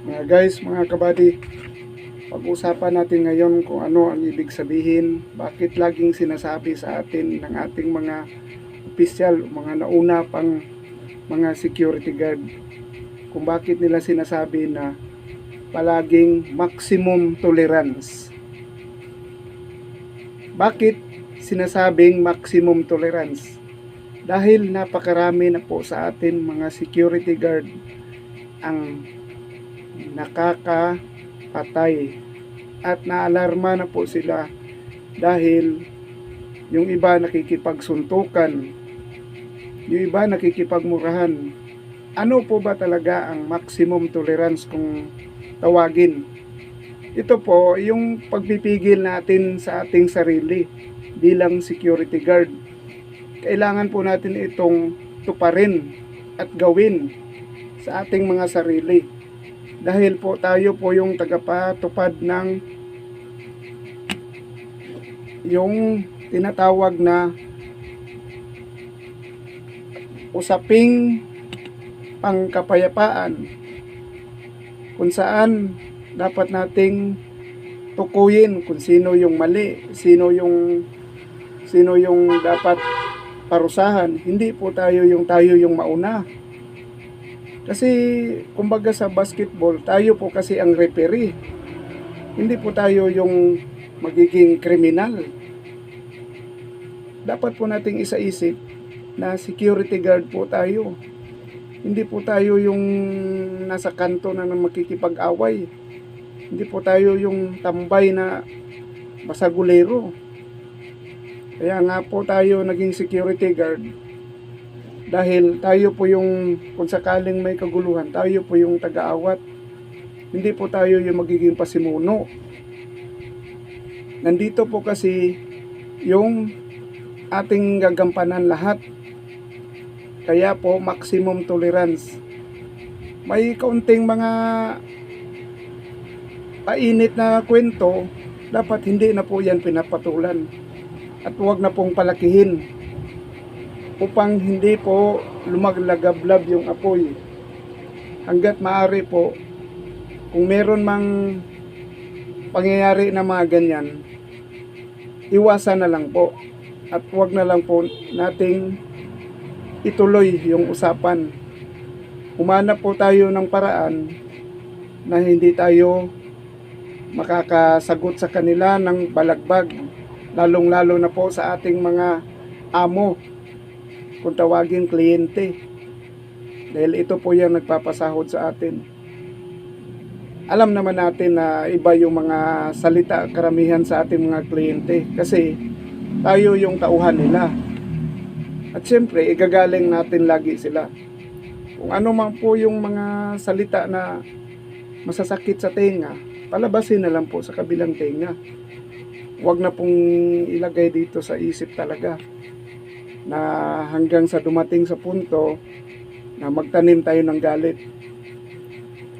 Mga guys, mga kabady, pag-usapan natin ngayon kung ano ang ibig sabihin, bakit laging sinasabi sa atin ng ating mga opisyal, mga nauna pang mga security guard, kung bakit nila sinasabi na palaging maximum tolerance. Bakit sinasabing maximum tolerance? Dahil napakarami na po sa atin mga security guard ang nakakapatay at naalarma na po sila dahil yung iba nakikipagsuntukan, yung iba nakikipagmurahan. Ano po ba talaga ang maximum tolerance kung tawagin? Ito po yung pagpipigil natin sa ating sarili bilang security guard. Kailangan po natin itong tuparin at gawin sa ating mga sarili. Dahil po tayo po yung tagapatupad ng yung tinatawag na usaping pangkapayapaan, kung saan dapat nating tukuyin kung sino yung mali, sino yung dapat parusahan. Hindi po tayo yung mauna. Kasi kumbaga sa basketball, tayo po kasi ang referee. Hindi po tayo yung magiging kriminal. Dapat po nating isaisip na security guard po tayo. Hindi po tayo yung nasa kanto na makikipag-away. Hindi po tayo yung tambay na basagulero. Kaya nga po tayo naging security guard. Dahil tayo po yung, kung sakaling may kaguluhan, tayo po yung taga-awat. Hindi po tayo yung magiging pasimuno. Nandito po kasi yung ating gagampanan lahat. Kaya po maximum tolerance. May kaunting mga painit na kwento, dapat hindi na po yan pinapatulan. At huwag na pong palakihin upang hindi po lumaglagablab yung apoy. Hanggat maaari po, kung meron mang pangyayari na mga ganyan, iwasan na lang po. At huwag na lang po nating ituloy yung usapan. Humanap po tayo ng paraan na hindi tayo makakasagot sa kanila ng balagbag, lalong-lalo na po sa ating mga amo, kung tawagin kliyente. Dahil ito po yung nagpapasahod sa atin. Alam naman natin na iba yung mga salita karamihan sa ating mga kliyente kasi tayo yung tauhan nila. At syempre, igagaling natin lagi sila. Kung ano man po yung mga salita na masasakit sa tenga, palabasin na lang po sa kabilang tenga. Huwag na pong ilagay dito sa isip talaga na hanggang sa dumating sa punto na magtanim tayo ng galit.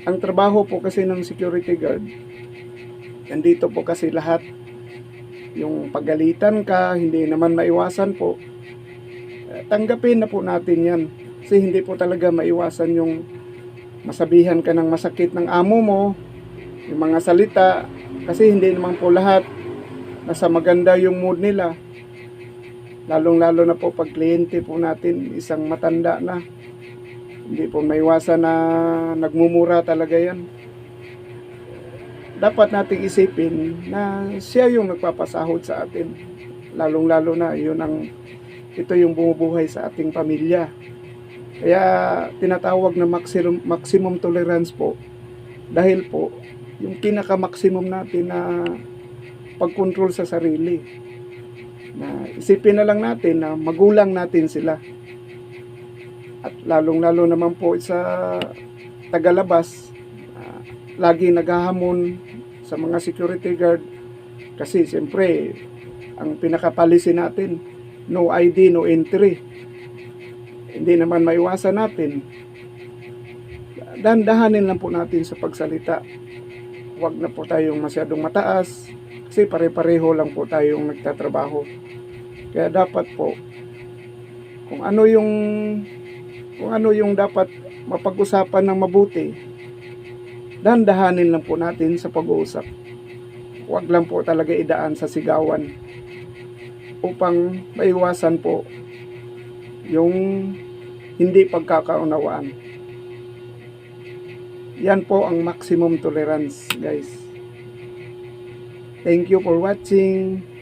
Ang trabaho po kasi ng security guard, nandito po kasi lahat. Yung pagalitan ka, hindi naman maiwasan po. Tanggapin na po natin yan. Kasi hindi po talaga maiwasan yung masabihan ka ng masakit ng amo mo, yung mga salita, kasi hindi naman po lahat nasa maganda yung mood nila. Lalong-lalo na po pag kliyente po natin, isang matanda na. Hindi po maiwasan na nagmumura talaga yan. Dapat nating isipin na siya yung nagpapasahod sa atin. Lalong-lalo na ito yung bumubuhay sa ating pamilya. Kaya tinatawag na maximum tolerance po. Dahil po, yung pinaka-maximum natin na pagkontrol sa sarili. Na isipin na lang natin na magulang natin sila. At lalong-lalo naman po sa tagalabas, lagi naghahamon sa mga security guard kasi siyempre ang pinaka-policy natin, no ID, no entry. Hindi naman maiwasan natin. Dahan-dahanin lang po natin sa pagsalita. Huwag na po tayong masyadong mataas kasi pare-pareho lang po tayong nagtatrabaho. Kaya dapat po kung ano yung dapat mapag-usapan ng mabuti, dandahanin lang po natin sa pag-uusap. Huwag lang po talaga idaan sa sigawan upang maiwasan po yung hindi pagkakaunawaan. Yan po ang maximum tolerance, guys. Thank you for watching.